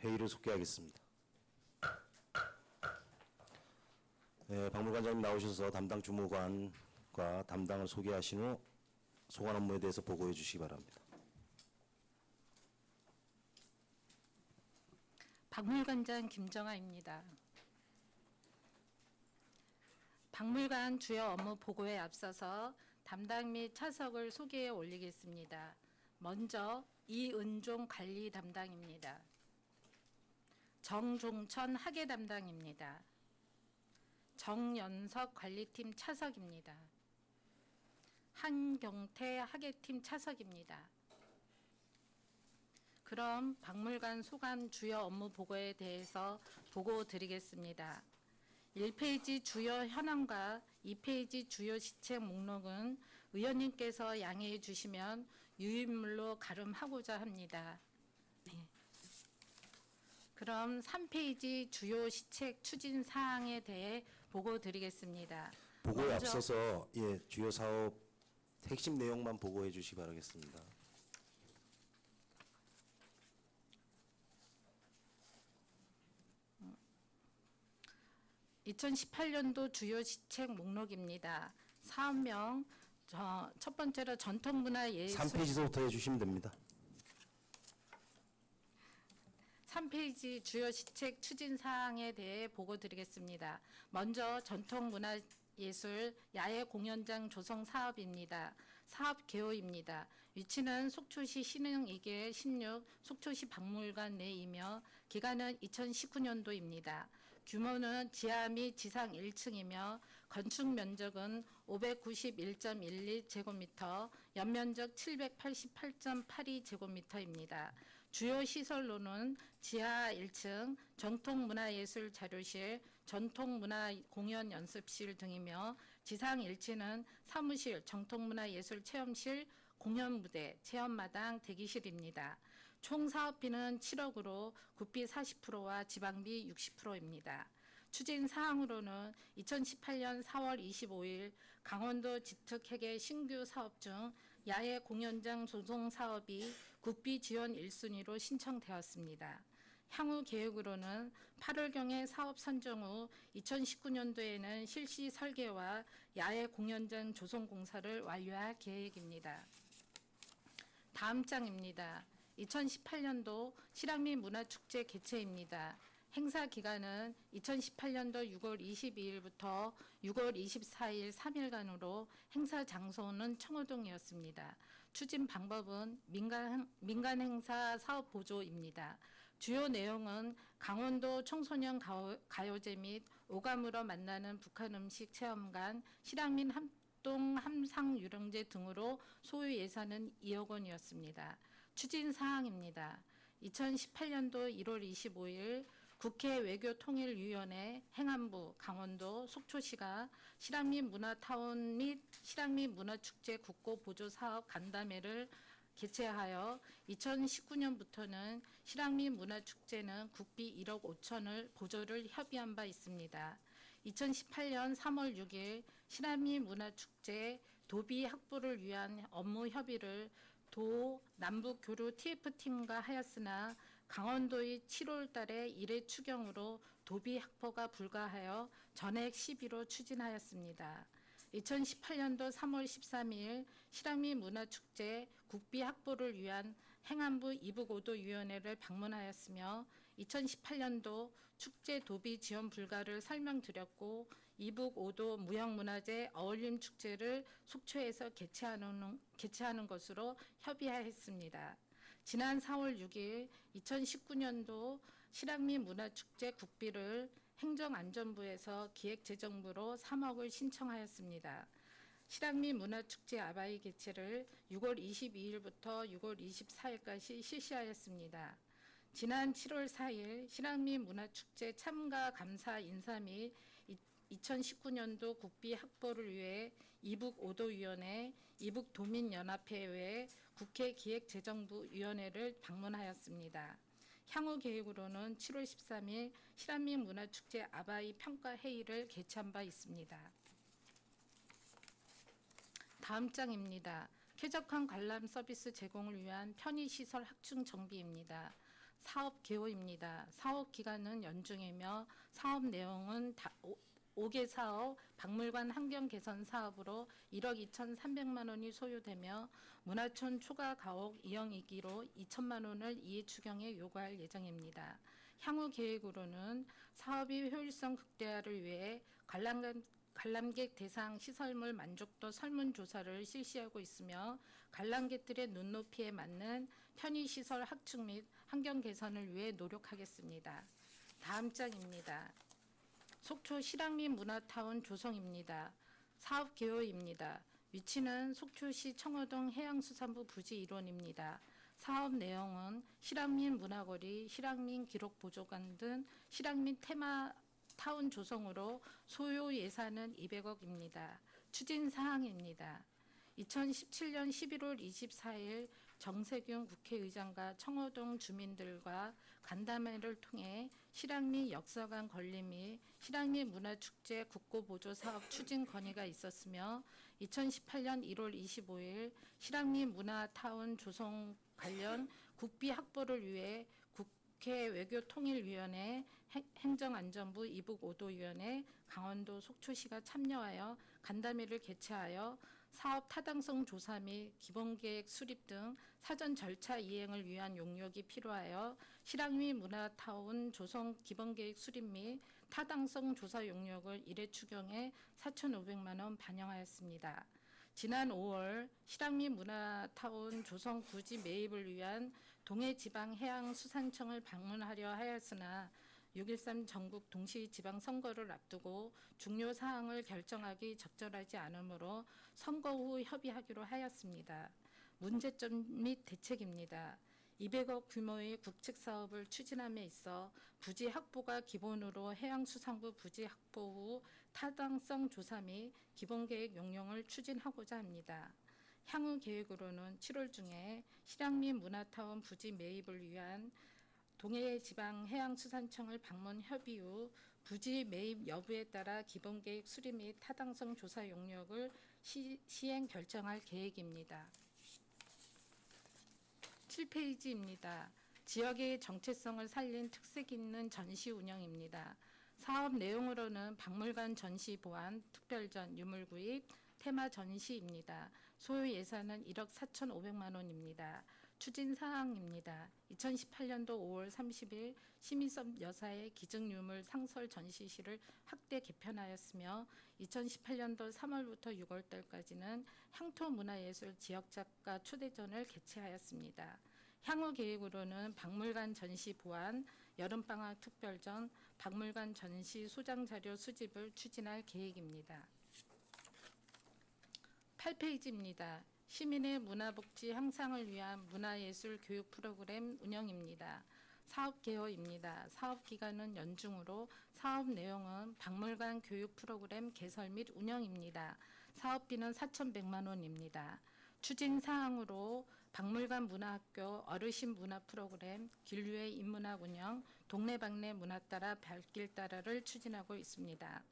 회의를 속개하겠습니다. 네, 박물관장님 나오셔서 담당 주무관과 담당을 소개하신 후 소관 업무에 대해서 보고해 주시기 바랍니다. 박물관장 김정아입니다. 박물관 주요 업무 보고에 앞서서 담당 및 차석을 소개해 올리겠습니다. 먼저 이은종 관리 담당입니다. 정종천 학예 담당입니다. 정연석 관리팀 차석입니다. 한경태 학예팀 차석입니다. 그럼 박물관 소관 주요 업무 보고에 대해서 보고 드리겠습니다. 1페이지 주요 현황과 2페이지 주요 시책 목록은 의원님께서 양해해 주시면 유인물로 가름하고자 합니다. 네. 그럼 3페이지 주요 시책 추진 사항에 대해 보고 드리겠습니다. 보고에 앞서서 주요 사업 핵심 내용만 보고해 주시기 바라겠습니다. (2018년도) 주요 시책 목록입니다. 사업명 첫 번째로 전통문화예술 3페이지부터 해주시면 됩니다. 3페이지 주요 시책 추진 사항에 대해 보고 드리겠습니다. 먼저 전통문화예술 야외 공연장 조성 사업입니다. 사업 개요입니다. 위치는 속초시 신흥 2길 16 속초시 박물관 내이며 기간은 2019년도입니다. 규모는 지하 및 지상 1층이며 건축 면적은 591.12제곱미터, 연면적 788.82제곱미터입니다. 주요 시설로는 지하 1층 전통문화예술 자료실, 전통문화공연연습실 등이며 지상 1층은 사무실, 전통문화예술 체험실, 공연무대, 체험마당, 대기실입니다. 총 사업비는 7억으로 국비 40%와 지방비 60%입니다. 추진 사항으로는 2018년 4월 25일 강원도 지특회계 신규 사업 중 야외 공연장 조성 사업이 국비 지원 1순위로 신청되었습니다. 향후 계획으로는 8월경에 사업 선정 후 2019년도에는 실시 설계와 야외 공연장 조성 공사를 완료할 계획입니다. 다음 장입니다. 2018년도 실황 및 문화축제 개최입니다. 행사 기간은 2018년도 6월 22일부터 6월 24일 3일간으로 행사 장소는 청호동이었습니다. 추진 방법은 민간 행사 사업 보조입니다. 주요 내용은 강원도 청소년 가요제 및 오감으로 만나는 북한 음식 체험관, 실황 및 합동 함상 유령제 등으로 소요 예산은 2억 원이었습니다. 추진 사항입니다. 2018년도 1월 25일 국회 외교통일위원회 행안부 강원도 속초시가 실황 및 문화타운 및 실황 및 문화축제 국고보조사업 간담회를 개최하여 2019년부터는 실황 및 문화축제는 국비 1억 5천을 보조를 협의한 바 있습니다. 2018년 3월 6일 실황 및 문화축제 도비 확보를 위한 업무 협의를 도 남북교류 TF팀과 하였으나 강원도의 7월 달에 1회 추경으로 도비 확보가 불가하여 전액 시비로 추진하였습니다. 2018년도 3월 13일 실황 및 문화축제 국비 확보를 위한 행안부 이북오도위원회를 방문하였으며 2018년도 축제 도비 지원 불가를 설명드렸고 이북오도 무형문화재 어울림축제를 속초에서 개최하는 것으로 협의하였습니다. 지난 4월 6일 2019년도 실황 및 문화축제 국비를 행정안전부에서 기획재정부로 3억을 신청하였습니다. 실황 및 문화축제 아바이 개최를 6월 22일부터 6월 24일까지 실시하였습니다. 지난 7월 4일 실황 및 문화축제 참가 감사 인사 및 2019년도 국비 확보를 위해 이북오도위원회, 이북도민연합회 외 국회 기획재정부위원회를 방문하였습니다. 향후 계획으로는 7월 13일 실황 및 문화축제 아바이 평가회의를 개최한 바 있습니다. 다음 장입니다. 쾌적한 관람 서비스 제공을 위한 편의시설 확충 정비입니다. 사업 개요입니다. 사업 기간은 연중이며 사업 내용은 5개 사업, 박물관 환경 개선 사업으로 1억 2,300만 원이 소요되며 문화촌 초과 가옥 이용 2기로 2천만 원을 이해 추경에 요구할 예정입니다. 향후 계획으로는 사업의 효율성 극대화를 위해 관람객 대상 시설물 만족도 설문조사를 실시하고 있으며 관람객들의 눈높이에 맞는 편의시설 확충 및 환경 개선을 위해 노력하겠습니다. 다음 장입니다. 속초 실향민 문화타운 조성입니다. 사업 개요입니다. 위치는 속초시 청호동 해양수산부 부지 1호입니다. 사업 내용은 실향민 문화거리, 실향민 기록보조관 등 실향민 테마 타운 조성으로 소요 예산은 200억입니다. 추진 사항입니다. 2017년 11월 24일 정세균 국회의장과 청호동 주민들과 간담회를 통해 실향민 역사관 건립 및 실향민 문화축제 국고보조 사업 추진 건의가 있었으며 2018년 1월 25일 실향민 문화타운 조성 관련 국비 확보를 위해 국회 외교통일위원회, 행정안전부 이북 5도위원회, 강원도 속초시가 참여하여 간담회를 개최하여 사업 타당성 조사 및 기본계획 수립 등 사전 절차 이행을 위한 용역이 필요하여 실향민 문화타운 조성 기본계획 수립 및 타당성 조사 용역을 1회 추경에 4,500만 원 반영하였습니다. 지난 5월 실향민 문화타운 조성 부지 매입을 위한 동해지방해양수산청을 방문하려 하였으나 6.13 전국 동시지방선거를 앞두고 중요 사항을 결정하기 적절하지 않으므로 선거 후 협의하기로 하였습니다. 문제점 및 대책입니다. 200억 규모의 국책 사업을 추진함에 있어 부지 확보가 기본으로 해양수산부 부지 확보 후 타당성 조사 및 기본계획 용역을 추진하고자 합니다. 향후 계획으로는 7월 중에 실향민 문화타운 부지 매입을 위한 동해지방해양수산청을 방문 협의 후 부지 매입 여부에 따라 기본계획 수립 및 타당성 조사 용역을 시행 결정할 계획입니다. 7페이지입니다. 지역의 정체성을 살린 특색 있는 전시 운영입니다. 사업 내용으로는 박물관 전시 보안, 특별전, 유물 구입, 테마 전시입니다. 소요 예산은 1억 4,500만 원입니다. 추진 사항입니다. 2018년도 5월 30일 심희섭 여사의 기증유물 상설 전시실을 확대 개편하였으며 2018년도 3월부터 6월달까지는 향토문화예술 지역작가 초대전을 개최하였습니다. 향후 계획으로는 박물관 전시 보안, 여름방학 특별전, 박물관 전시 소장자료 수집을 추진할 계획입니다. 8페이지입니다. 시민의 문화복지 향상을 위한 문화예술 교육 프로그램 운영입니다. 사업 개요입니다. 사업 기간은 연중으로 사업 내용은 박물관 교육 프로그램 개설 및 운영입니다. 사업비는 4,100만 원입니다. 추진 사항으로 박물관 문화학교, 어르신 문화 프로그램, 길류의 인문학 운영, 동네방네 문화 따라 발길 따라를 추진하고 있습니다.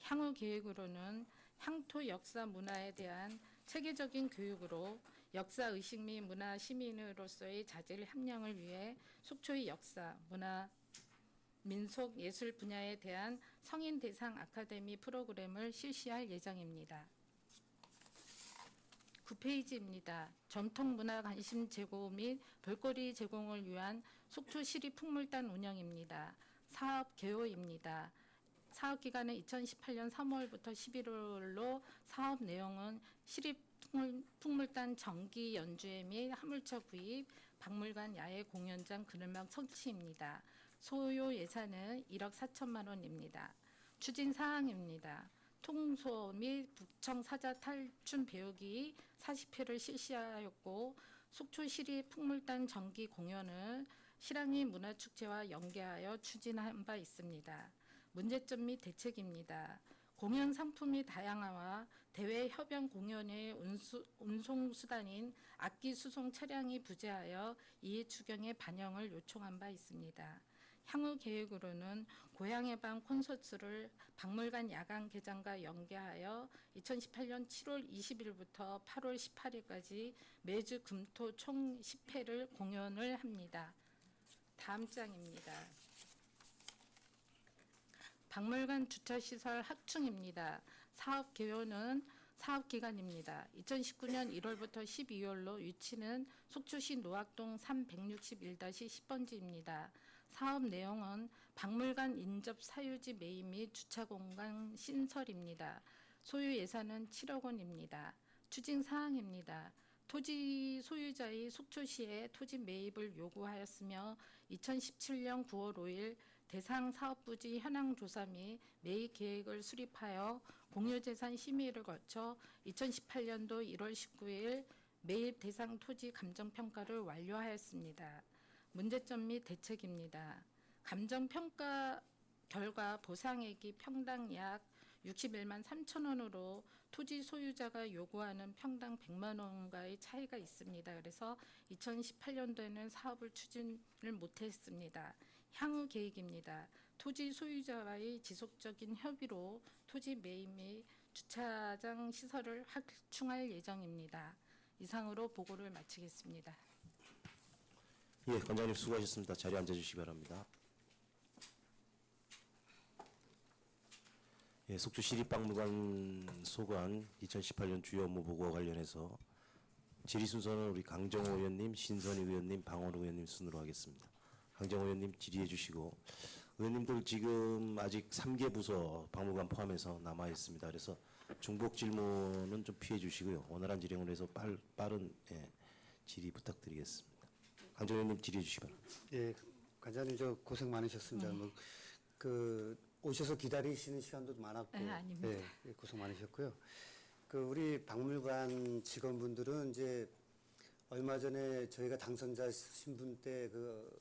향후 계획으로는 향토 역사 문화에 대한 체계적인 교육으로 역사의식 및 문화 시민으로서의 자질 함량을 위해 속초의 역사, 문화, 민속, 예술 분야에 대한 성인 대상 아카데미 프로그램을 실시할 예정입니다. 9페이지입니다. 전통문화 관심 제고 및 볼거리 제공을 위한 속초 시립풍물단 운영입니다. 사업 개요입니다. 사업 기간은 2018년 3월부터 11월로 사업 내용은 시립풍물단 정기 연주회 및 화물차 구입, 박물관 야외 공연장 그늘막 설치입니다. 소요 예산은 1억 4천만 원입니다. 추진 사항입니다. 통소 및 북청 사자 탈춤 배우기 40회를 실시하였고 속초시립 풍물단 정기 공연을 실향민 문화축제와 연계하여 추진한 바 있습니다. 문제점 및 대책입니다. 공연 상품의 다양화와 대외 협연 공연의 운송 수단인 악기 수송 차량이 부재하여 이해 추경의 반영을 요청한 바 있습니다. 향후 계획으로는 고향의 밤 콘서트를 박물관 야간 개장과 연계하여 2018년 7월 20일부터 8월 18일까지 매주 금토 총 10회를 공연을 합니다. 다음 장입니다. 박물관 주차시설 확충입니다. 사업 개요는 사업 기간입니다. 2019년 1월부터 12월로 위치는 속초시 노학동 361-10번지입니다. 사업 내용은 박물관 인접 사유지 매입 및 주차 공간 신설입니다. 소유 예산은 7억 원입니다. 추진 사항입니다. 토지 소유자의 속초시에 토지 매입을 요구하였으며 2017년 9월 5일 대상 사업부지 현황 조사 및 매입 계획을 수립하여 공유재산 심의를 거쳐 2018년도 1월 19일 매입 대상 토지 감정평가를 완료하였습니다. 문제점 및 대책입니다. 감정평가 결과 보상액이 평당 약 61만 3천 원으로 토지 소유자가 요구하는 평당 100만 원과의 차이가 있습니다. 그래서 2018년도에는 사업을 추진을 못했습니다. 향후 계획입니다. 토지 소유자와의 지속적인 협의로 토지 매입 및 주차장 시설을 확충할 예정입니다. 이상으로 보고를 마치겠습니다. 예, 관장님 수고하셨습니다. 자리에 앉아주시기 바랍니다. 예, 속초시립박물관 소관 2018년 주요 업무 보고와 관련해서 질의 순서는 우리 강정호 의원님, 신선희 의원님, 방원호 의원님 순으로 하겠습니다. 강정호 의원님 질의해 주시고, 의원님들 지금 아직 3개 부서 박물관 포함해서 남아 있습니다. 그래서 중복 질문은 좀 피해 주시고요. 원활한 진행을 해서 빠른 질의 부탁드리겠습니다. 강정호 의원님 질의해 주시기 바랍니다. 예, 관장님 저 고생 많으셨습니다. 오셔서 기다리시는 시간도 많았고, 네, 아닙니다. 예, 고생 많으셨고요. 우리 박물관 직원분들은 이제 얼마 전에 저희가 당선자 신분 때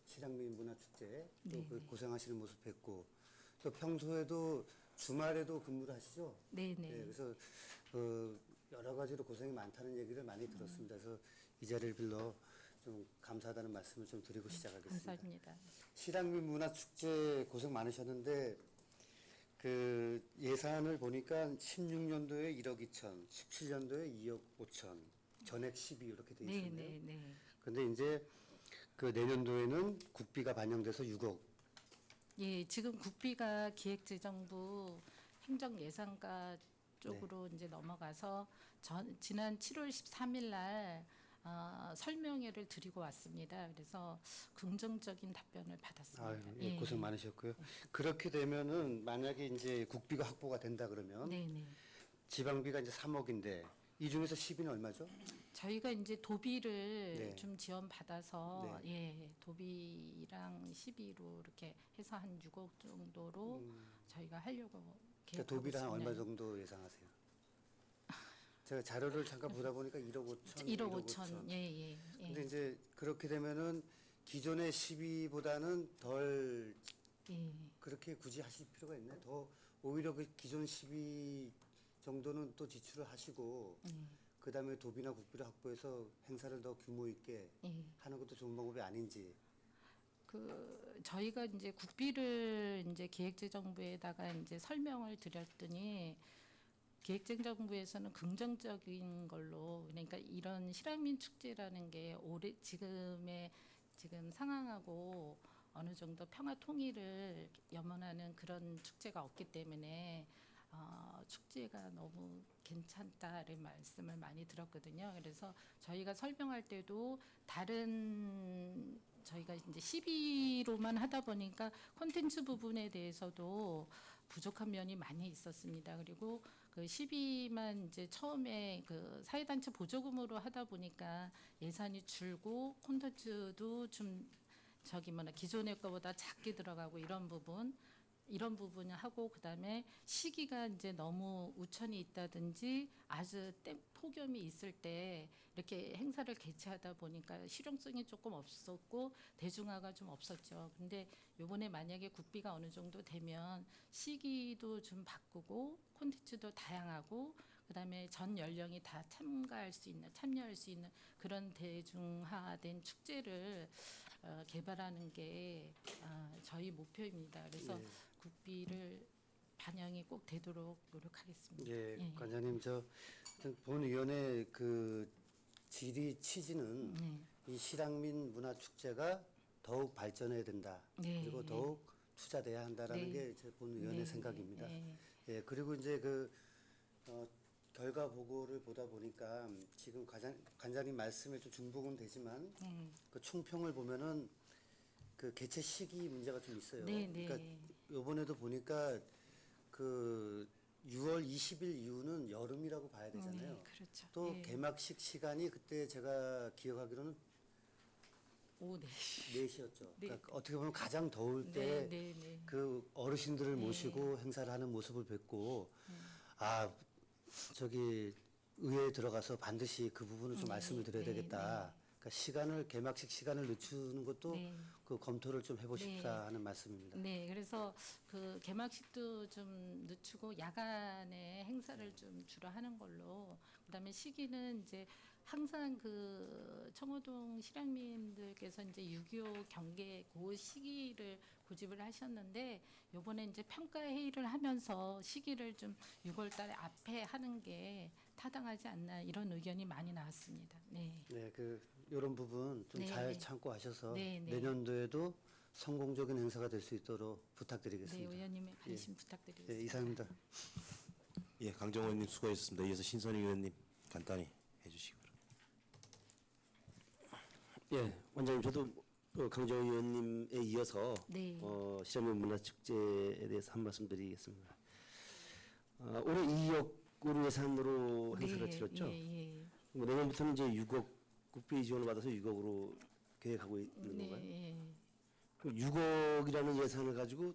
실향민 문화축제 네, 또 고생하시는 모습 뵀고, 또 평소에도 주말에도 근무를 하시죠? 네, 네. 예, 그래서 여러 가지로 고생이 많다는 얘기를 많이 들었습니다. 그래서 이 자리를 빌러 좀 감사하다는 말씀을 좀 드리고 시작하겠습니다. 감사합니다. 실향민 문화축제 고생 많으셨는데 예산을 보니까 16년도에 1억 2천, 17년도에 2억 5천, 전액 12 이렇게 돼 네, 있었네요. 네, 네. 근데 이제 내년도에는 국비가 반영돼서 6억. 예, 지금 국비가 기획재정부 행정예산과 쪽으로 이제 넘어가서 지난 7월 13일 날 설명회를 드리고 왔습니다. 그래서 긍정적인 답변을 받았습니다. 아, 예, 고생 많으셨고요. 그렇게 되면은 만약에 이제 국비가 확보가 된다 그러면 네, 네. 지방비가 이제 3억인데 이 중에서 10위는 얼마죠? 저희가 이제 도비를 네. 좀 지원받아서 예, 도비랑 시비로 이렇게 해서 한 6억 정도로 저희가 하려고 그러니까 계획하고 도비를 한 있습니다. 얼마 정도 예상하세요? 제가 자료를 잠깐 보다 보니까 1억 5천, 1억 5천. 예, 예. 근데 예. 이제 그렇게 되면은 기존의 12보다는 덜 예. 그렇게 굳이 하실 필요가 있나요? 더 오히려 기존 12 정도는 또 지출을 하시고 그 다음에 도비나 국비를 확보해서 행사를 더 규모 있게 예. 하는 것도 좋은 방법이 아닌지. 저희가 이제 국비를 이제 기획재정부에다가 이제 설명을 드렸더니 기획재정부에서는 긍정적인 걸로, 그러니까 이런 실향민 축제라는 게 지금 상황하고 어느 정도 평화 통일을 염원하는 그런 축제가 없기 때문에 축제가 너무 괜찮다는 말씀을 많이 들었거든요. 그래서 저희가 설명할 때도 저희가 이제 12로만 하다 보니까 콘텐츠 부분에 대해서도 부족한 면이 많이 있었습니다. 그리고 12만 이제 처음에 사회단체 보조금으로 하다 보니까 예산이 줄고 콘텐츠도 좀 기존의 거보다 작게 들어가고 이런 부분을 하고, 그다음에 시기가 이제 너무 우천이 있다든지 아주 폭염이 있을 때 이렇게 행사를 개최하다 보니까 실용성이 조금 없었고 대중화가 좀 없었죠. 근데 요번에 만약에 국비가 어느 정도 되면 시기도 좀 바꾸고 콘텐츠도 다양하고 그다음에 전 연령이 다 참여할 수 있는 그런 대중화된 축제를 개발하는 게 저희 목표입니다. 그래서 네. 국비를 반영이 꼭 되도록 노력하겠습니다. 예, 관장님 본위원회 질의 취지는 네. 이 실향민 문화축제가 더욱 발전해야 된다. 네, 그리고 네. 더욱 투자돼야 한다라는 네. 게 제 본 의원의 네, 생각입니다. 네, 예, 그리고 이제 결과 보고를 보다 보니까 지금 관장님 말씀에 좀 중복은 되지만 네. 그 충평을 보면은 그 개최 시기 문제가 좀 있어요. 네, 네. 그러니까 요번에도 보니까 그 6월 20일 이후는 여름이라고 봐야 되잖아요. 네, 그렇죠. 또 네. 개막식 시간이 그때 제가 기억하기로는 오후 4시. 4시였죠. 네. 그러니까 어떻게 보면 가장 더울 네, 때 네, 네. 그 어르신들을 네. 모시고 행사를 하는 모습을 뵙고 아 저기 의회에 들어가서 반드시 그 부분을 좀 말씀을 드려야 네, 되겠다. 그러니까 개막식 시간을 늦추는 것도 네. 그 검토를 좀 해보십사 네. 하는 말씀입니다. 네, 그래서 그 개막식도 좀 늦추고 야간에 행사를 좀 주로 하는 걸로. 그다음에 시기는 이제 항상 그 청호동 실향민들께서 이제 6.25 경계 그 시기를 고집을 하셨는데 요번에 이제 평가 회의를 하면서 시기를 좀 6월 달에 앞에 하는 게 타당하지 않나 이런 의견이 많이 나왔습니다. 네. 네, 이런 부분 좀 네, 잘 네. 참고 하셔서 네, 네. 내년도에도 성공적인 행사가 될 수 있도록 네, 부탁드리겠습니다. 의원님의 관심 부탁드리겠습니다. 네, 이상입니다. 예, 강정호 의원님 수고하셨습니다. 이어서 신선희 의원님 간단히 해주시기 바랍니다. 예, 원장님 저도 강정호 의원님에 이어서 네. 실험의 문화축제에 대해서 한 말씀 드리겠습니다. 올해 2억으로 예산으로 행사를 치렀죠. 예, 예. 내년부터는 이제 6억 국비 지원을 받아서 6억으로 계획하고 있는 네, 건가요? 예. 그럼 6억이라는 예산을 가지고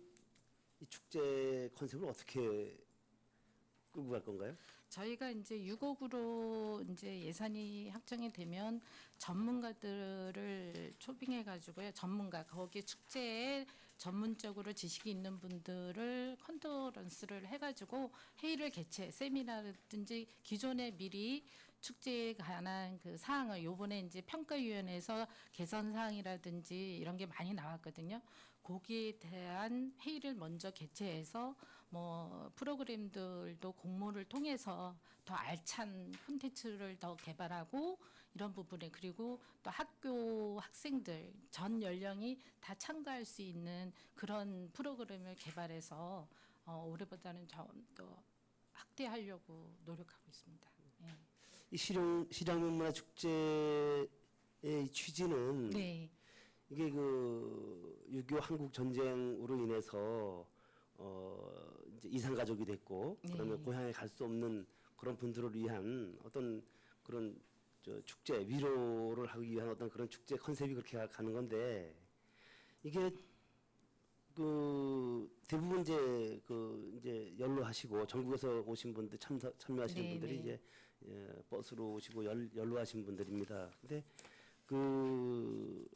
이 축제 컨셉을 어떻게 끌고 갈 건가요? 저희가 이제 6억으로 이제 예산이 확정이 되면 전문가들을 초빙해 가지고요. 전문가 거기 축제에 전문적으로 지식이 있는 분들을 컨퍼런스를 해 가지고 회의를 세미나라든지 기존에 미리 축제에 관한 그 사항을 요번에 이제 평가위원회에서 개선 사항이라든지 이런 게 많이 나왔거든요. 거기에 대한 회의를 먼저 개최해서 뭐 프로그램들도 공모를 통해서 더 알찬 콘텐츠를 더 개발하고 이런 부분에 그리고 또 학교 학생들 전 연령이 다 참가할 수 있는 그런 프로그램을 개발해서 올해보다는 좀 더 확대하려고 노력하고 있습니다. 예. 이 실향민 문화축제의 취지는 네. 이게 그 6.25 한국 전쟁으로 인해서 이제 이산 가족이 됐고 네. 그러면 고향에 갈 수 없는 그런 분들을 위한 어떤 그런 축제 위로를 하기 위한 어떤 그런 축제 컨셉이 그렇게 가는 건데 이게 그 대부분 이제 연로하시고 전국에서 오신 분들 참여하시는 네, 분들이 네. 이제 버스로 오시고 연로하신 분들입니다. 근데 그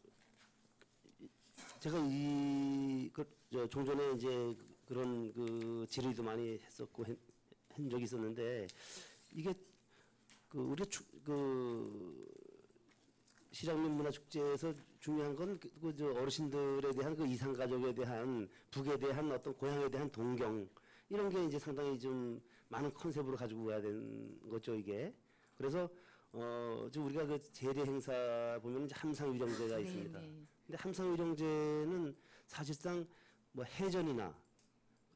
제가 종전에 이제 그런 그 질의도 많이 했었고 한 적이 있었는데 이게 그 우리 실향민 문화축제에서 중요한 건 저 어르신들에 대한 그 이산 가족에 대한 북에 대한 어떤 고향에 대한 동경 이런 게 이제 상당히 좀 많은 컨셉으로 가지고 가야 되는 거죠 이게. 그래서 지금 우리가 그 제례 행사 보면 이제 함상위령제가 있습니다. 네. 근데 함상위령제는 사실상 뭐 해전이나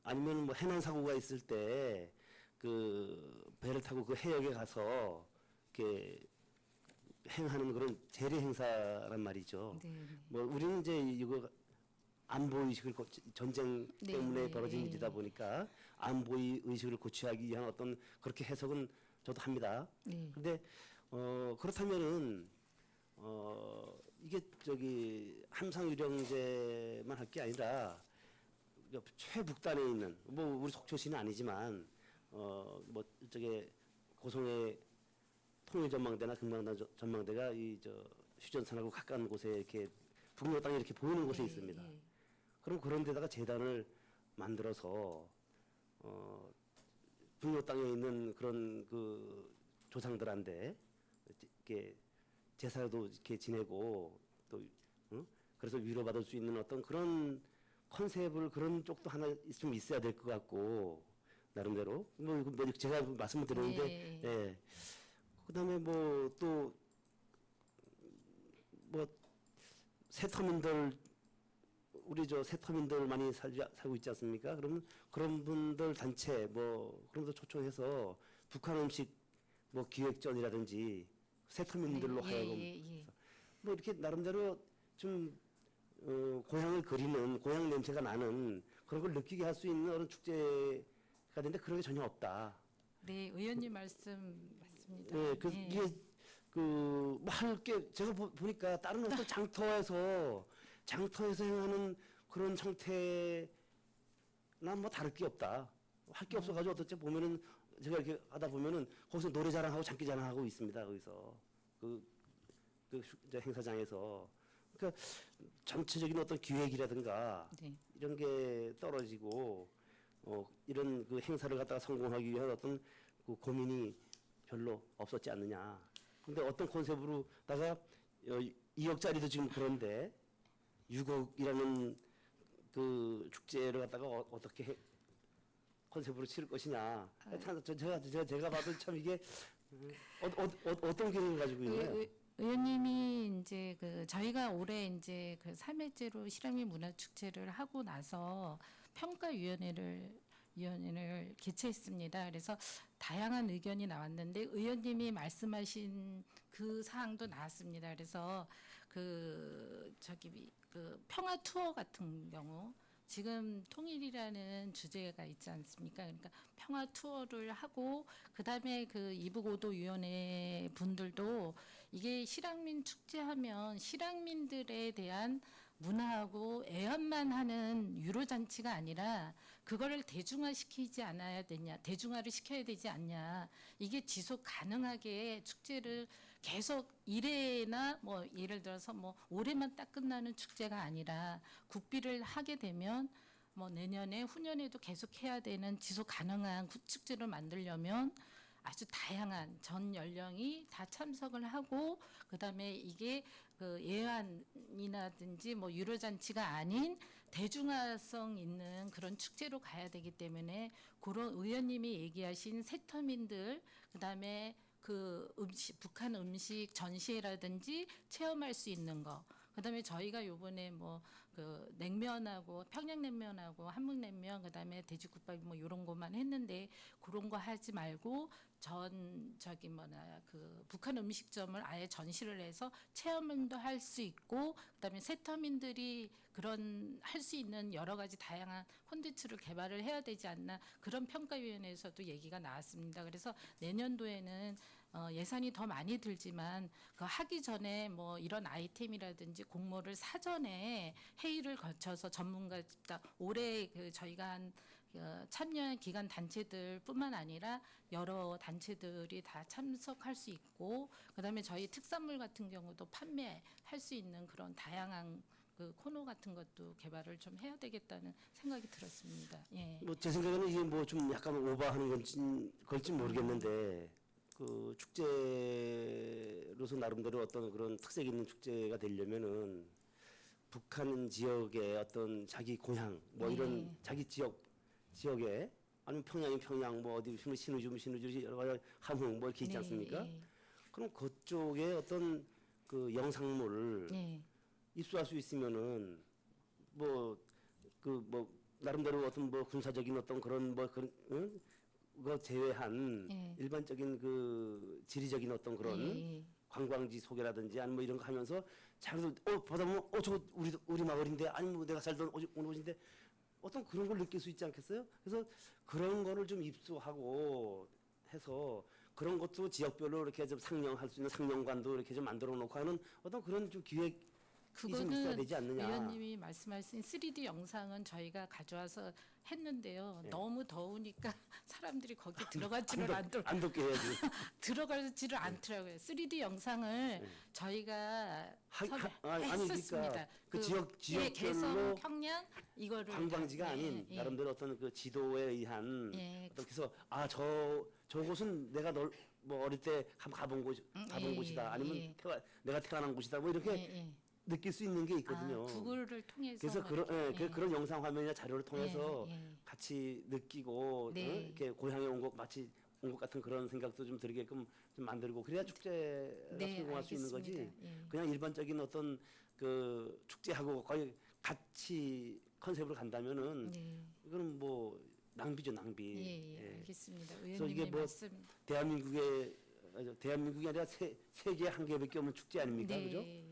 아니면 뭐 해난 사고가 있을 때 그 배를 타고 그 해역에 가서 이렇게 행하는 그런 제례 행사란 말이죠. 네. 뭐 우리는 이제 이거 안보 의식을 전쟁 네, 때문에 네, 벌어진 네. 일이다 보니까 안보 의식을 고취하기 위한 어떤 그렇게 해석은 저도 합니다. 네. 근데 그렇다면은 이게 함상유령제만 할 게 아니라 최북단에 있는 뭐 우리 속초시는 아니지만 뭐 고성의 통일전망대나 금강산 전망대가 휴전선하고 가까운 곳에 이렇게 북로 땅이 이렇게 보이는 곳에 있습니다. 예. 그럼 그런 데다가 재단을 만들어서 북로 땅에 있는 그런 그 조상들한테 이렇게 제사도 이렇게 지내고 또 그래서 위로받을 수 있는 어떤 그런 컨셉을 그런 쪽도 하나 좀 있어야 될 것 같고 나름대로 뭐 제가 말씀을 드렸는데 네. 예. 그다음에 뭐 또 뭐 새터민들 우리 저 세터민들 많이 살고 있지 않습니까? 그러면 그런 분들 단체 뭐 그런 거 초청해서 북한 음식 뭐 기획전이라든지 세터민들로 하여금 뭐 이렇게 나름대로 좀 고향을 그리는 고향 냄새가 나는 그런 걸 느끼게 할 수 있는 그런 축제가 되는데 그런 게 전혀 없다. 네, 의원님 말씀 맞습니다. 네, 그 예. 이게 그 뭐 할 게 제가 보니까 다른 어떤 장터에서 행하는 그런 형태나 뭐 다를 게 없다. 할 게 없어가지고 어떻게 보면은 제가 이렇게 하다 보면은 거기서 노래 자랑하고 장기 자랑하고 있습니다. 거기서 이제 행사장에서 그러니까 전체적인 어떤 기획이라든가 네. 이런 게 떨어지고 이런 그 행사를 갖다가 성공하기 위한 어떤 그 고민이 별로 없었지 않느냐. 근데 어떤 컨셉으로다가 2억짜리도 지금 그런데 6억이라는 그 축제를 갖다가 어떻게 컨셉으로 치를 것이냐. 하여튼 제가 봐도 참 이게 어떤 계획을 가지고 있나요? 의원님이 이제 그 저희가 올해 이제 그 3회째로 실향민 문화축제를 하고 나서 평가위원회를 개최했습니다. 그래서 다양한 의견이 나왔는데 의원님이 말씀하신 그 사항도 나왔습니다. 그래서 그 평화 투어 같은 경우 지금 통일이라는 주제가 있지 않습니까? 그러니까 평화 투어를 하고 그다음에 그 이북오도위원회 분들도 이게 실향민 축제하면 실향민들에 대한 문화하고 애환만 하는 유로잔치가 아니라 그거를 대중화시키지 않아야 되냐, 대중화를 시켜야 되지 않냐. 이게 지속 가능하게 축제를 계속 1회나 뭐 예를 들어서 뭐 올해만 딱 끝나는 축제가 아니라 국비를 하게 되면 뭐 내년에 후년에도 계속 해야 되는 지속 가능한 축제를 만들려면 아주 다양한 전 연령이 다 참석을 하고 그다음에 이게 그 예환이라든지 뭐 유료잔치가 아닌 대중화성 있는 그런 축제로 가야 되기 때문에 그런 의원님이 얘기하신 세터민들 그다음에 그 음식 북한 음식 전시회라든지 체험할 수 있는 거 그다음에 저희가 요번에 뭐 그 냉면하고 평양냉면하고 한국냉면 그다음에 돼지국밥 뭐 요런 거만 했는데 그런 거 하지 말고 그 북한 음식점을 아예 전시를 해서 체험도 할 수 있고 그다음에 세터민들이 그런 할 수 있는 여러 가지 다양한 콘텐츠를 개발을 해야 되지 않나 그런 평가위원회에서도 얘기가 나왔습니다. 그래서 내년도에는 예산이 더 많이 들지만 그 하기 전에 뭐 이런 아이템이라든지 공모를 사전에 회의를 거쳐서 전문가 올해 그 저희가 한 참여한 기관 단체들뿐만 아니라 여러 단체들이 다 참석할 수 있고 그다음에 저희 특산물 같은 경우도 판매할 수 있는 그런 다양한 그 코너 같은 것도 개발을 좀 해야 되겠다는 생각이 들었습니다. 예. 뭐 제 생각에는 이게 뭐 좀 약간 오버하는 걸지 모르겠는데 그 축제로서 나름대로 어떤 그런 특색 있는 축제가 되려면은 북한 지역의 어떤 자기 고향 뭐 이런 네. 자기 지역에 아니면 평양이 평양 뭐 어디 신우주 여러 가지 함흥 뭐 이렇게 있지 않습니까? 네. 그럼 그쪽에 어떤 그 영상물을 네. 입수할 수 있으면은 뭐 나름대로 어떤 뭐 군사적인 어떤 그런 뭐 그런 거 제외한 예. 일반적인 그 지리적인 어떤 그런 예. 관광지 소개라든지 아니면 뭐 이런 거 하면서 자기도 보다 보면 저거 우리 마을인데 아니 뭐 내가 살던 어느 곳인데 어떤 그런 걸 느낄 수 있지 않겠어요? 그래서 그런 거를 좀 입수하고 해서 그런 것도 지역별로 이렇게 좀 상영할 수 있는 상영관도 이렇게 좀 만들어 놓고 하는 어떤 그런 좀 기획이 좀 있어야 그거는 되지 않느냐. 의원님이 말씀하신 3D 영상은 저희가 가져와서 했는데요. 네. 너무 더우니까 사람들이 거기 들어가지를 안 덥게 해야지. 들어가지를 않더라고요. 3D 영상을 저희가 했었습니다. 그러니까 그 지역별로 개성, 평양 이거를 관광지가 다, 아닌 나름대로 어떤 그 지도에 의한 예. 어떤 그래서 저곳은 내가 뭐 어릴 때 가본 곳이다. 아니면 내가 태어난 곳이다. 뭐 이렇게 느낄 수 있는 게 있거든요. 구글을 통해서 그래서 그런 영상 화면이나 자료를 통해서 예. 같이 느끼고 네. 이렇게 고향에 온 것 마치 온 것 같은 그런 생각도 좀 들게끔 좀 만들고 그래야 축제가 네, 성공할 수 있는 거지. 알겠습니다. 예. 그냥 일반적인 어떤 그 축제하고 거의 같이 컨셉으로 간다면은 네. 이거는 뭐 낭비죠, 낭비. 예, 예. 알겠습니다. 그래서 이게 의원님의 뭐 말씀. 대한민국이 아니라 세계 한 개밖에 없는 축제 아닙니까, 네, 그죠? 예.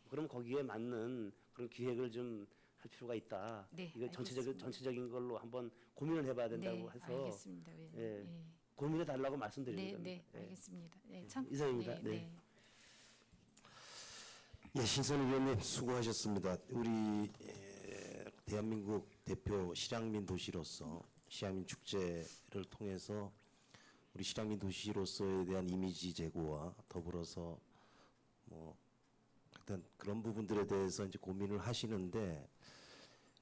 그럼 거기에 맞는 그런 기획을 좀 할 필요가 있다. 네, 이거 전체적인 걸로 한번 고민을 해봐야 된다고 네, 해서 알겠습니다. 의원님. 예. 예. 고민해 달라고 네, 말씀드립니다. 네, 예. 알겠습니다. 네, 참 이상입니다. 네, 네. 네. 예, 신선 의원님 수고하셨습니다. 우리 대한민국 대표 실향민 도시로서 실향민 축제를 통해서 우리 실향민 도시로서에 대한 이미지 제고와 더불어서 뭐 하여튼 그런 부분들에 대해서 이제 고민을 하시는데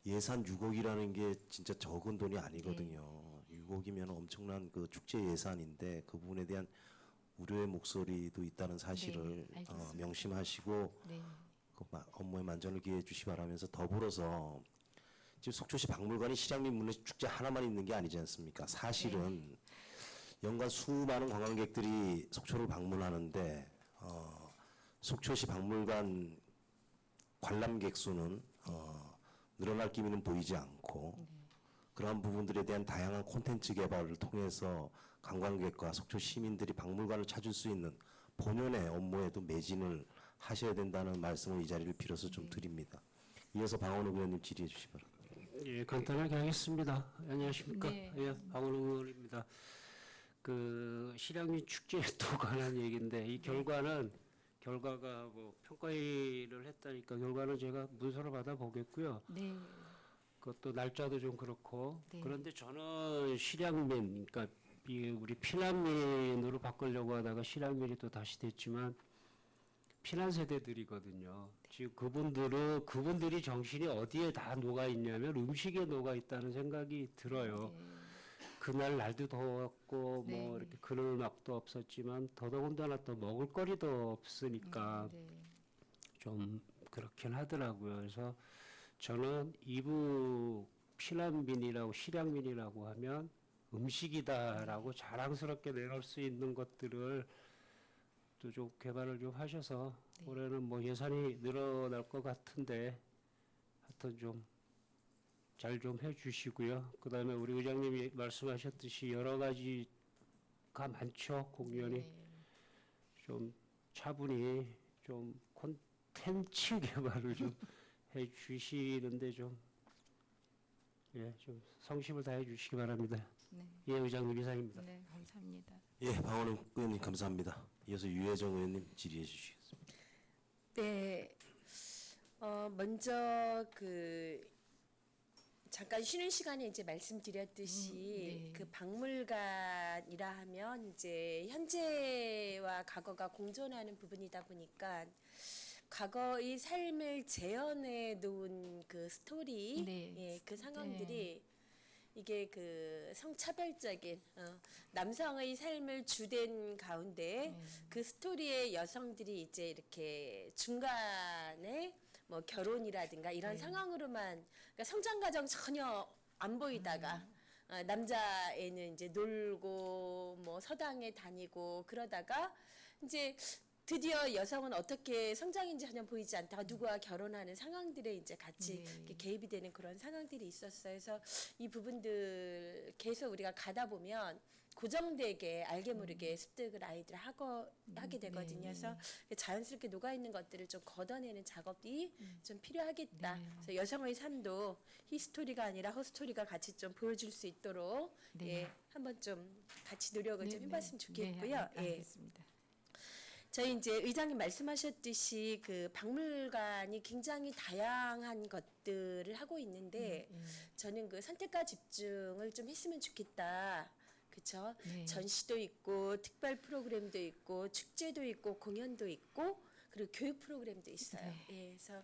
예산 6억이라는 게 진짜 적은 돈이 아니거든요. 6억이면 엄청난 그 축제 예산인데 그 부분에 대한 우려의 목소리도 있다는 사실을 네, 알겠습니다. 명심하시고 네. 그 업무에 만전을 기해 주시기 바라면서 더불어서 지금 속초시 박물관이 실향민 문화축제 하나만 있는 게 아니지 않습니까? 사실은 연간 수많은 관광객들이 속초를 방문하는데 속초시 박물관 관람객 수는 늘어날 기미는 보이지 않고 그러한 부분들에 대한 다양한 콘텐츠 개발을 통해서 관광객과 속초 시민들이 박물관을 찾을 수 있는 본연의 업무에도 매진을 하셔야 된다는 말씀을 이 자리를 빌어서 좀 드립니다. 이어서 방원욱 의원님 질의해 주시기 바랍니다. 예, 간단하게 하겠습니다. 안녕하십니까? 네. 예, 박원웅 의원입니다. 그 실향민 축제에 또 관한 얘기인데 이 결과가 뭐 평가회의를 했다니까 결과는 제가 문서로 받아보겠고요. 네. 그것도 날짜도 좀 그렇고 네. 그런데 저는 실향민, 그러니까 이 우리 피난민으로 바꾸려고 하다가 실향민이 또 다시 됐지만 피난 세대들이거든요. 지금 그분들이 정신이 어디에 다 녹아 있냐면 음식에 녹아 있다는 생각이 들어요. 네. 그날 날도 더웠고 네. 뭐 이렇게 그늘막도 없었지만 더더군다나 또 먹을거리도 없으니까 네. 좀 그렇긴 하더라고요. 그래서 저는 이북 피난민이라고 실향민이라고 하면 음식이다라고 자랑스럽게 내놓을 수 있는 것들을 또 좀 개발을 좀 하셔서 올해는 뭐 예산이 늘어날 것 같은데 하여튼 좀 잘 좀 해주시고요. 그다음에 우리 의장님이 말씀하셨듯이 여러 가지가 많죠. 공연이 네. 좀 차분히 좀 콘텐츠 개발을 좀 해주시는데 좀 성심을 다해 주시기 바랍니다. 네. 예, 의장님 이상입니다. 네, 감사합니다. 예, 방원욱 의원님 감사합니다. 이어서 유혜정 의원님 질의해 주시겠습니다. 네. 먼저 잠깐 쉬는 시간에 이제 말씀드렸듯이 네. 그 박물관이라 하면 이제 현재와 과거가 공존하는 부분이다 보니까 과거의 삶을 재현해 놓은 그 스토리, 네. 예, 그 상황들이 이게 그 성차별적인 남성의 삶을 주된 가운데 그 스토리의 여성들이 이제 이렇게 중간에 뭐 결혼이라든가 이런 상황으로만 그러니까 성장 과정 전혀 안 보이다가 남자애는 이제 놀고 뭐 서당에 다니고 그러다가 이제 드디어 여성은 어떻게 성장인지 전혀 보이지 않다가 누구와 결혼하는 상황들에 이제 같이 이렇게 개입이 되는 그런 상황들이 있었어요. 그래서 이 부분들 계속 우리가 가다 보면 고정되게 알게 모르게 습득을 아이들이 하게 되거든요. 그래서 자연스럽게 녹아있는 것들을 좀 걷어내는 작업이 좀 필요하겠다. 그래서 여성의 삶도 히스토리가 아니라 허스토리가 같이 좀 보여줄 수 있도록 예, 한번 좀 같이 노력을 좀 해봤으면 좋겠고요. 네, 알겠습니다. 저희 이제 의장님 말씀하셨듯이 그 박물관이 굉장히 다양한 것들을 하고 있는데 저는 그 선택과 집중을 좀 했으면 좋겠다. 그렇죠? 네. 전시도 있고 특별 프로그램도 있고 축제도 있고 공연도 있고 그리고 교육 프로그램도 있어요. 예, 그래서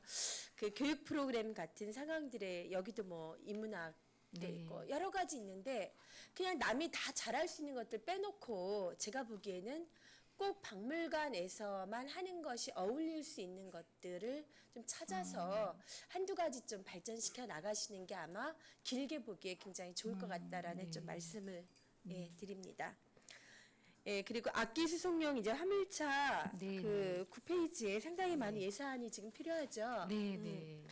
그 교육 프로그램 같은 상황들에 여기도 뭐 인문학도 있고 여러 가지 있는데 그냥 남이 다 잘할 수 있는 것들 빼놓고 제가 보기에는 꼭 박물관에서만 하는 것이 어울릴 수 있는 것들을 좀 찾아서 한두 가지 좀 발전시켜 나가시는 게 아마 길게 보기에 굉장히 좋을 것 같다라는 좀 말씀을 예, 드립니다. 예, 그리고 악기 수송용 이제 화물차 네. 그 9페이지에 상당히 많은 예산이 지금 필요하죠. 네, 네.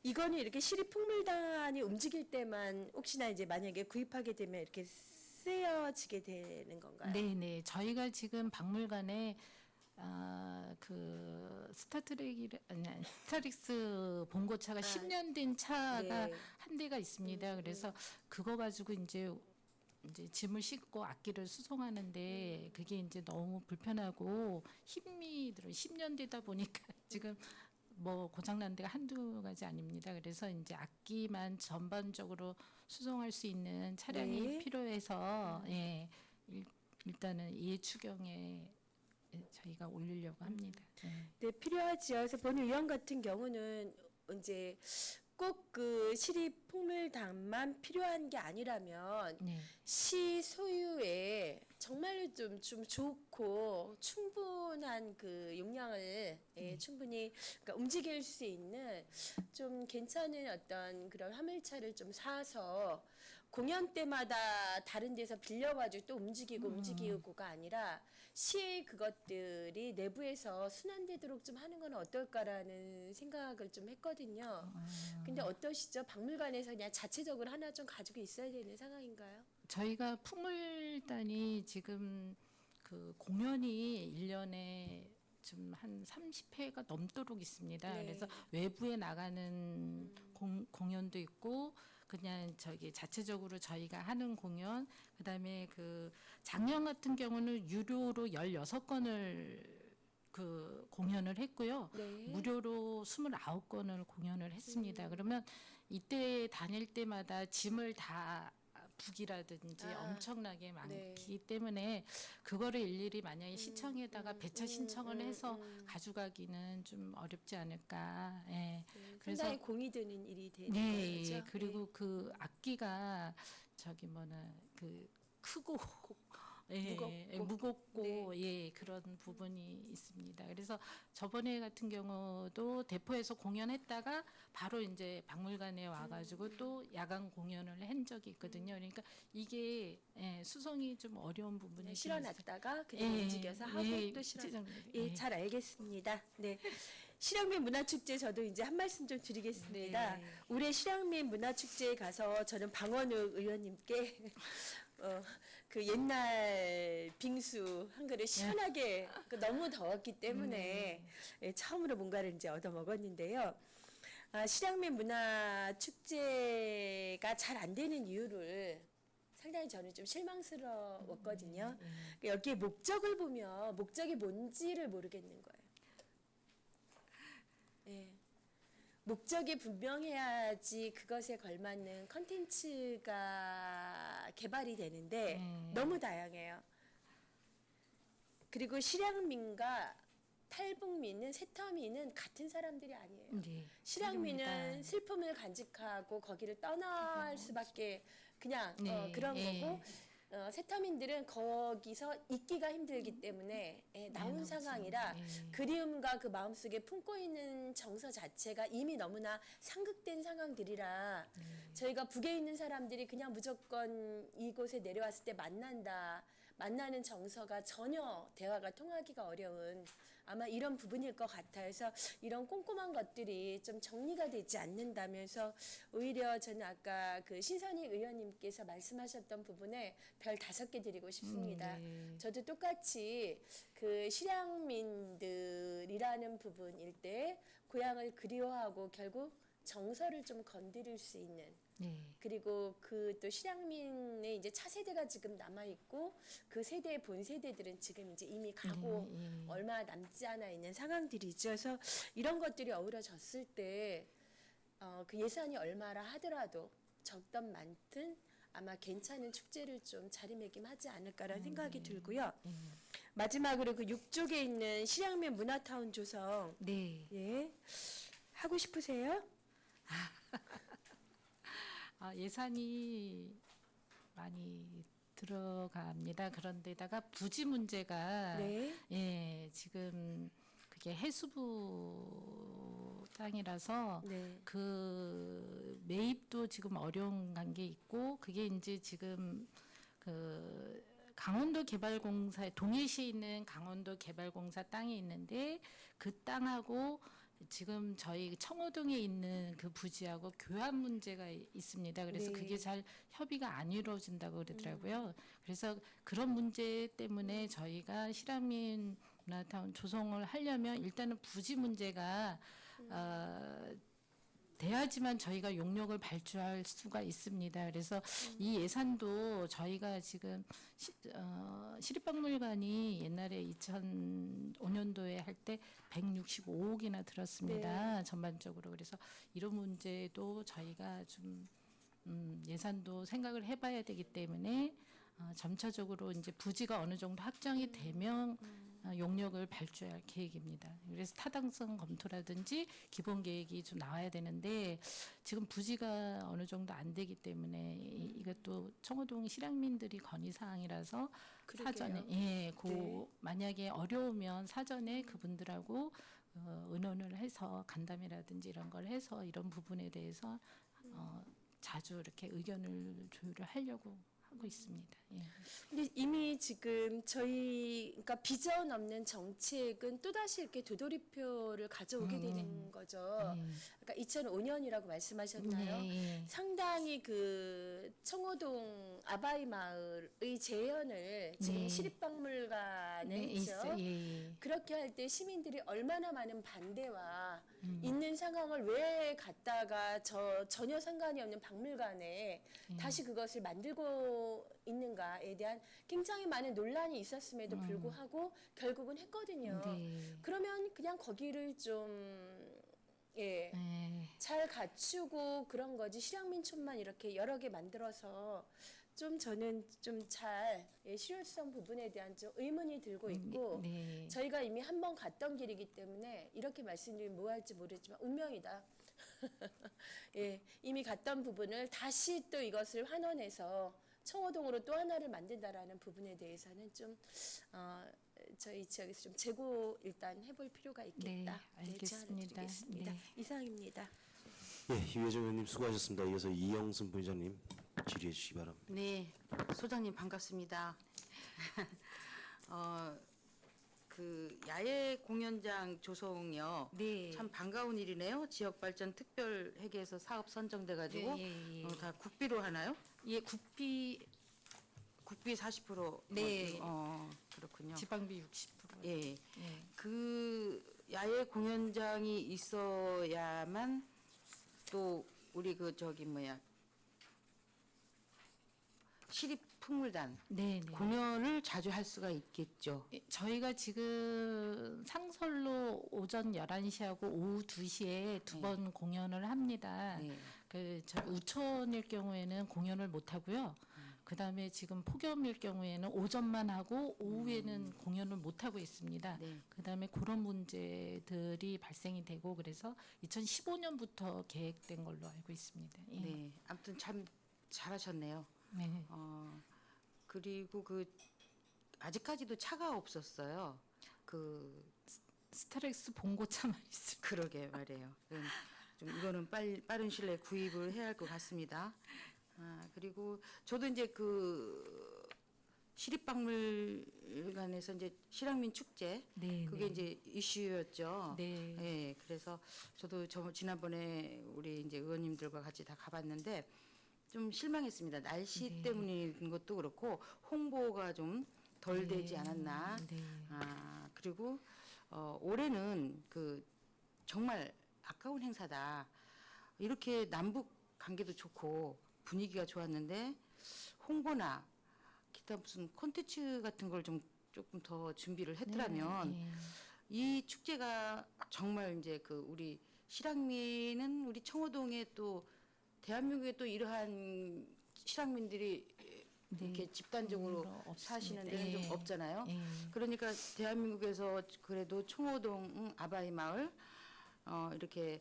이거는 이렇게 시립풍물단이 움직일 때만 혹시나 이제 만약에 구입하게 되면 이렇게 쓰여지게 되는 건가요? 네네. 저희가 지금 박물관에 그 스타렉스 본고차가 10년 된 차가 네. 한 대가 있습니다. 그래서 그거 가지고 이제 짐을 싣고 악기를 수송하는데 그게 이제 너무 불편하고 힘이 들어 10년 되다 보니까 지금 뭐 고장난 데가 한두 가지 아닙니다. 그래서 이제 악기만 전반적으로 수송할 수 있는 차량이 네. 필요해서 예, 일단은 이 추경에 저희가 올리려고 합니다. 네, 필요하지요. 그래서 본 의원 같은 경우는 이제 꼭 그 시립풍물단만 필요한 게 아니라면 네. 시 소유의 정말로 좀 좋고 충분한 그 용량을 충분히 그러니까 움직일 수 있는 좀 괜찮은 어떤 그런 화물차를 좀 사서 공연 때마다 다른 데서 빌려가지고 또 움직이고가 아니라 시 그것들이 내부에서 순환되도록 좀 하는 건 어떨까라는 생각을 좀 했거든요. 근데 어떠시죠? 박물관에서 그냥 자체적으로 하나 좀 가지고 있어야 되는 상황인가요? 저희가 풍물단이 지금 그 공연이 1년에 좀 한 30회가 넘도록 있습니다. 네. 그래서 외부에 나가는 공연도 있고 그냥 저기 자체적으로 저희가 하는 공연 그다음에 그 작년 같은 경우는 유료로 16건을 그 공연을 했고요. 네. 무료로 29건을 공연을 했습니다. 그러면 이때 다닐 때마다 짐을 다 북이라든지 엄청나게 많기 때문에 그거를 일일이 만약에 시청에다가 배차 신청을 해서 가져가기는 좀 어렵지 않을까. 예. 그래서 상당히 공이 드는 일이 되는 네, 거죠. 그리고 그 악기가 저기 그 크고 예, 무겁고 예, 그런 부분이 있습니다. 그래서 저번에 같은 경우도 대포에서 공연했다가 바로 이제 박물관에 와가지고 또 야간 공연을 한 적이 있거든요. 그러니까 이게 예, 수송이 좀 어려운 부분이 좀 있어요. 실어놨다가 그냥 움직여서 하고 또 실어. 예, 잘 알겠습니다. 네. 실향민 문화축제 저도 이제 한 말씀 좀 드리겠습니다. 올해 실향민 문화축제에 가서 저는 방원욱 의원님께 그 옛날 빙수 한 그릇 시원하게 너무 더웠기 때문에 예, 처음으로 뭔가를 이제 얻어 먹었는데요. 실향민 문화축제가 잘 안 되는 이유를 상당히 저는 좀 실망스러웠거든요. 여기에 목적을 보면 목적이 뭔지를 모르겠는 거예요. 예. 목적이 분명해야지 그것에 걸맞는 컨텐츠가 개발이 되는데 너무 다양해요. 그리고 실향민과 탈북민은 세터민은 같은 사람들이 아니에요. 네, 실향민은 틀립니다. 슬픔을 간직하고 거기를 떠날 수밖에 그냥 네, 그런 예. 거고 세터민들은 거기서 있기가 힘들기 때문에 나온 나오죠. 상황이라 예. 그리움과 그 마음속에 품고 있는 정서 자체가 이미 너무나 상극된 상황들이라 저희가 북에 있는 사람들이 그냥 무조건 이곳에 내려왔을 때 만나는 정서가 전혀 대화가 통하기가 어려운 아마 이런 부분일 것 같아서 이런 꼼꼼한 것들이 좀 정리가 되지 않는다면서 오히려 저는 아까 그 신선희 의원님께서 말씀하셨던 부분에 별 5개 드리고 싶습니다. 네. 저도 똑같이 그 실향민들이라는 부분일 때 고향을 그리워하고 결국 정서를 좀 건드릴 수 있는 네. 그리고 그 또 실향민의 이제 차세대가 지금 남아있고 그 세대의 본 세대들은 지금 이제 이미 가고 얼마 남지 않아 있는 상황들이죠. 그래서 이런 것들이 어우러졌을 때 그 예산이 얼마라 하더라도 적던 많든 아마 괜찮은 축제를 좀 자리매김하지 않을까라는 생각이 들고요. 마지막으로 그 6쪽에 있는 실향민 문화타운 조성 네. 예 하고 싶으세요? 예산이 많이 들어갑니다. 그런데다가 부지 문제가 네. 예, 지금 그게 해수부 땅이라서 네. 그 매입도 지금 어려운 관계 있고 그게 이제 지금 그 강원도 개발공사 동해시에 있는 강원도 개발공사 땅이 있는데 그 땅하고 지금 저희 청호동에 있는 그 부지하고 교환 문제가 있습니다. 그래서 네. 그게 잘 협의가 안 이루어진다고 그러더라고요. 그래서 그런 문제 때문에 저희가 실향민 문화타운 조성을 하려면 일단은 부지 문제가 돼야지만 저희가 용역을 발주할 수가 있습니다. 그래서 이 예산도 저희가 지금 시립박물관이 옛날에 2005년도에 할 때 165억이나 들었습니다. 전반적으로. 그래서 이런 문제도 저희가 좀 예산도 생각을 해봐야 되기 때문에 점차적으로 이제 부지가 어느 정도 확정이 되면 용역을 발주할 계획입니다. 그래서 타당성 검토라든지 기본 계획이 좀 나와야 되는데 지금 부지가 어느 정도 안 되기 때문에 이것도 청호동 실향민들이 건의 사항이라서 사전에 네. 만약에 어려우면 사전에 그분들하고 의논을 해서 간담회라든지 이런 걸 해서 이런 부분에 대해서 자주 이렇게 의견을 조율을 하려고 하고 있습니다. 예. 근데 이미 지금 저희 그러니까 비전 없는 정책은 또다시 이렇게 되돌이표를 가져오게 되는 거죠. 그러니까 2005년이라고 말씀하셨나요? 네. 상당히 그 청호동 아바이 마을의 재현을 지금 네. 시립박물관에 네, 했죠. 예. 그렇게 할 때 시민들이 얼마나 많은 반대와 있는 상황을 왜 갖다가 전혀 상관이 없는 박물관에 다시 그것을 만들고 있는가에 대한 굉장히 많은 논란이 있었음에도 불구하고 결국은 했거든요. 네. 그러면 그냥 거기를 좀 예, 네. 잘 갖추고 그런 거지 실향민촌만 이렇게 여러 개 만들어서 좀 저는 좀 잘 실효성 부분에 대한 좀 의문이 들고 있고 네. 저희가 이미 한 번 갔던 길이기 때문에 이렇게 말씀드리면 뭐 할지 모르지만 운명이다. 예, 이미 갔던 부분을 다시 또 이것을 환원해서 청호동으로 또 하나를 만든다라는 부분에 대해서는 좀 저희 지역에서 좀 재고 일단 해볼 필요가 있겠다. 네, 알겠습니다. 드리겠습니다. 네. 이상입니다. 예, 이회정 의원님 수고하셨습니다. 이어서 이영순 부의장님 질의해 주시기 바랍니다. 네, 소장님 반갑습니다. 그 야외 공연장 조성이요. 네. 참 반가운 일이네요. 지역 발전 특별 회계에서 사업 선정돼 가지고 네, 예. 다 국비로 하나요? 예, 국비 국비 40%. 네. 그렇군요. 지방비 60%. 예. 예. 그 야외 공연장이 있어야만 또 우리 그 저기 뭐야 시립풍물단 네, 네. 공연을 자주 할 수가 있겠죠. 예, 저희가 지금 상설로 오전 11시하고 오후 2시에 두 번 공연을 합니다. 네. 저 우천일 경우에는 공연을 못 하고요. 그다음에 지금 폭염일 경우에는 오전만 하고 오후에는 공연을 못 하고 있습니다. 네. 그다음에 그런 문제들이 발생이 되고 그래서 2015년부터 계획된 걸로 알고 있습니다. 예. 네. 아무튼 참 잘하셨네요. 네. 그리고 그 아직까지도 차가 없었어요. 그 스타렉스 봉고차만 있습니다. 그러게 말이에요. 좀 이거는 빠른 시일 내에 구입을 해야 할 것 같습니다. 그리고 저도 이제 그 시립박물관에서 이제 실향민 축제 네, 그게 네. 이제 이슈였죠. 네. 예, 그래서 저도 지난번에 우리 이제 의원님들과 같이 다 가봤는데 좀 실망했습니다. 날씨 네. 때문인 것도 그렇고 홍보가 좀 덜 되지 않았나. 네. 그리고 올해는 그 정말 아까운 행사다. 이렇게 남북 관계도 좋고 분위기가 좋았는데 홍보나 기타 무슨 콘텐츠 같은 걸 좀 조금 더 준비를 했더라면 네. 이 축제가 정말 이제 그 우리 실향민은 우리 청호동에 또 대한민국에 또 이러한 실향민들이 이렇게 집단적으로 사시는 데는 좀 없잖아요. 예. 그러니까 대한민국에서 그래도 청호동 아바이 마을 이렇게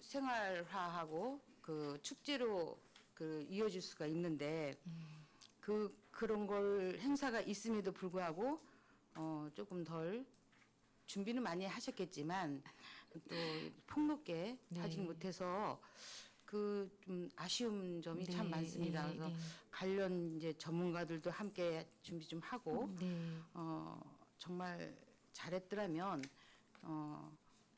생활화하고 그 축제로 그 이어질 수가 있는데 그런 걸 행사가 있음에도 불구하고 조금 덜 준비는 많이 하셨겠지만 또 폭넓게 네. 하지 못해서 그 좀 아쉬운 점이 네, 참 많습니다. 네, 그래서 네. 관련 이제 전문가들도 함께 준비 좀 하고 네. 정말 잘했더라면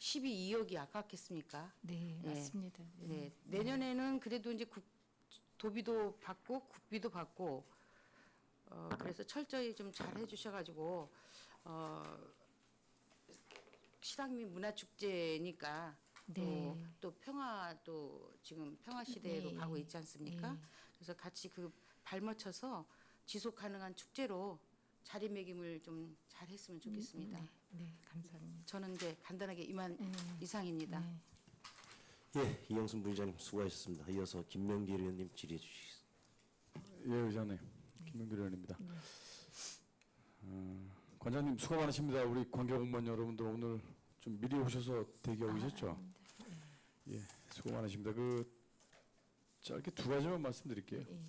12억이 아깝겠습니까? 네, 네. 맞습니다. 네. 내년에는 그래도 이제 도비도 받고 국비도 받고 그래서 철저히 좀 잘 해주셔가지고 실향민 문화축제니까 네. 또 평화도 지금 평화 시대로 네. 가고 있지 않습니까? 네. 그래서 같이 그 발맞춰서 지속 가능한 축제로 자리매김을 좀 잘했으면 좋겠습니다. 네, 네, 감사합니다. 저는 이제 간단하게 이만 네. 이상입니다. 네. 예, 이영순 부의장님 수고하셨습니다. 이어서 김명길 의원님 질의해 주시겠습니다. 예, 의장님. 김명길 의원입니다. 관장님 수고 많으십니다. 우리 관계 공무원 여러분들 오늘 좀 미리 오셔서 대기하고 계셨죠? 예, 수고 많으십니다. 짧게 두 가지만 말씀드릴게요. 예.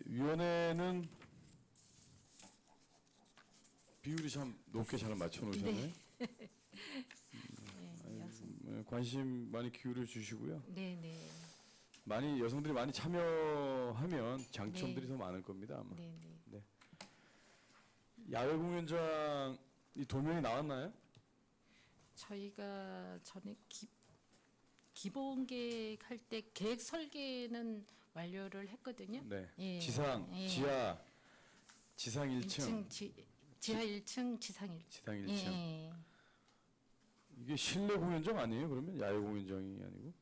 위원회는 비율이 참 높게 잘 맞춰 놓으셨네요. 관심 많이 기울여 주시고요. 네, 네, 많이 여성들이 많이 참여하면 장점들이 더 많을 겁니다. 아마. 네, 네. 야외 공연장 이 도면이 나왔나요? 저희가 전에 기본 계획할 때 계획 설계는 완료를 했거든요. 네. 예. 지상, 예. 지하, 지상 1층, 지하 1층, 지상 1층. 지상 1층. 예. 이게 실내 공연장 아니에요? 그러면 야외 공연장이 아니고?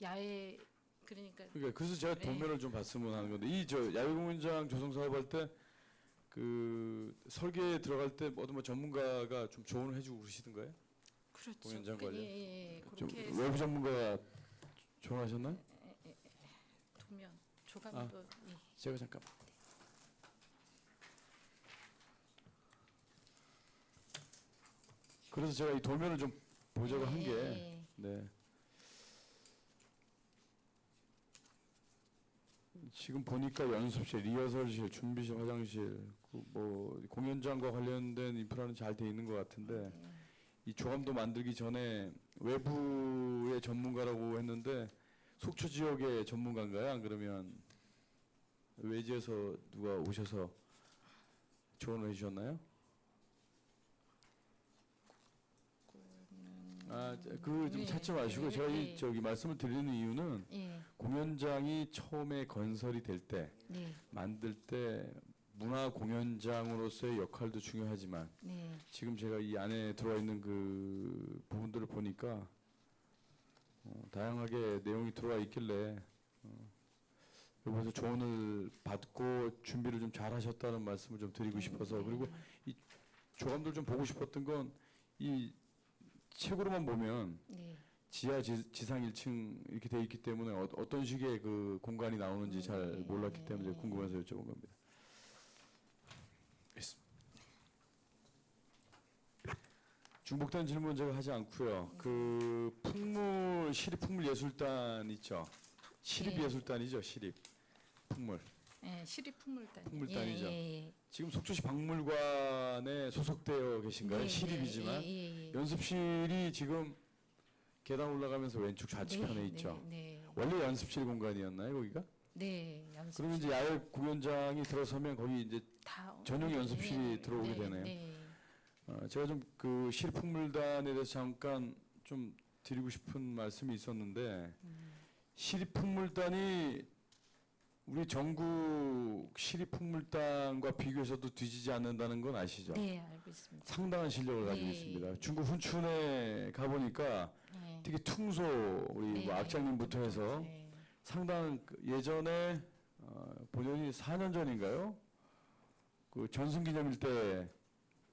야외 그러니까 그러니까 그래서 제가 네. 도면을 좀 봤으면 하는 건데 야외 공연장 조성 사업할 때 그 설계에 들어갈 때 어떤 뭐 전문가가 좀 조언을 해주고 그러시던가요? 그렇죠. 공연장 관련? 예, 좀 그렇게 해서 외부 전문가가 조언하셨나요? 도면 조감도 예. 제가 잠깐. 그래서 제가 이 도면을 좀 보자고 한 게, 예. 네. 지금 보니까 연습실, 리허설실, 준비실, 화장실, 뭐 공연장과 관련된 인프라는 잘 돼 있는 것 같은데 이 조감도 만들기 전에 외부의 전문가라고 했는데 속초 지역의 전문가인가요? 안 그러면 외지에서 누가 오셔서 조언을 해주셨나요? 좀 네, 찾지 마시고 네, 제가 네. 저기 말씀을 드리는 이유는 예. 공연장이 처음에 건설이 될 때 네. 만들 때 문화 공연장으로서의 역할도 중요하지만 네. 지금 제가 이 안에 들어와 있는 그 부분들을 보니까 다양하게 내용이 들어와 있길래 여기서 조언을 받고 준비를 좀 잘하셨다는 말씀을 좀 드리고 싶어서 그리고 이 조감들 좀 보고 싶었던 건 이 책으로만 보면 네. 지하 지상 1층 이렇게 돼 있기 때문에 어떤 식의 그 공간이 나오는지 잘 몰랐기 때문에 궁금해서 여쭤본 겁니다. 중복된 질문 제가 하지 않고요. 그 시립풍물예술단 있죠. 시립예술단이죠. 시립풍물. 예, 시립풍물단. 풍물단이죠. 예. 지금 속초시 박물관에 소속되어 계신가요? 네, 시립이지만 예. 연습실이 지금 계단 올라가면서 왼쪽 좌측편에 있죠. 네. 원래 연습실 공간이었나요, 거기가? 네, 연습. 그러면 이제 야외 공연장이 들어서면 거기 이제 다 전용 연습실이 예, 들어오게 되네요. 네. 제가 좀 그 시립풍물단에 대해서 잠깐 좀 드리고 싶은 말씀이 있었는데 시립풍물단이 우리 전국 시립풍물단과 비교해서도 뒤지지 않는다는 건 아시죠? 네, 알고 있습니다. 상당한 실력을 가지고 네. 있습니다. 중국 훈춘에 가보니까 네. 특히 퉁소 우리 네. 뭐 악장님부터 해서 네. 상당한 예전에 본연이 4년 전인가요? 그 전승기념일 때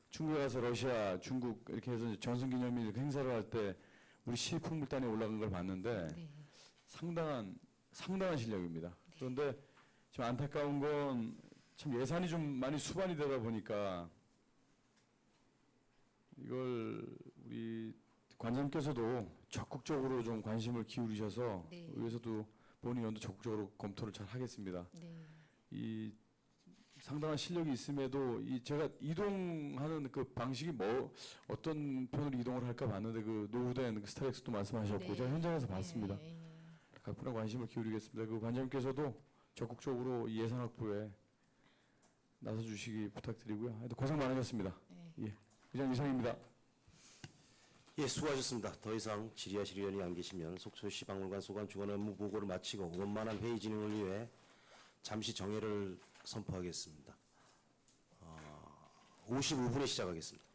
중국에 가서 러시아, 중국 이렇게 해서 전승기념일 행사를 할 때 우리 시립풍물단에 올라간 걸 봤는데 네. 상당한 실력입니다. 그런데 지금 안타까운 건 참 예산이 좀 많이 수반이 되다 보니까 이걸 우리 관장님께서도 적극적으로 좀 관심을 기울이셔서 네. 위에서도 본의원도 적극적으로 검토를 잘 하겠습니다. 네. 이 상당한 실력이 있음에도 이 제가 이동하는 그 방식이 뭐 어떤 편으로 이동을 할까 봤는데 그 노후된 그 스타렉스도 말씀하셨고 네. 제가 현장에서 봤습니다. 예. 각별한 관심을 기울이겠습니다. 그 관장님께서도 적극적으로 이 예산 확보에 나서 주시기 부탁드리고요. 하여튼 고생 많으셨습니다. 네. 예, 의장 이상입니다. 예, 수고하셨습니다. 더 이상 질의하실 의원이 안 계시면 속초시 박물관 소관 주관 업무 보고를 마치고 원만한 회의 진행을 위해 잠시 정회를 선포하겠습니다. 55분에 시작하겠습니다.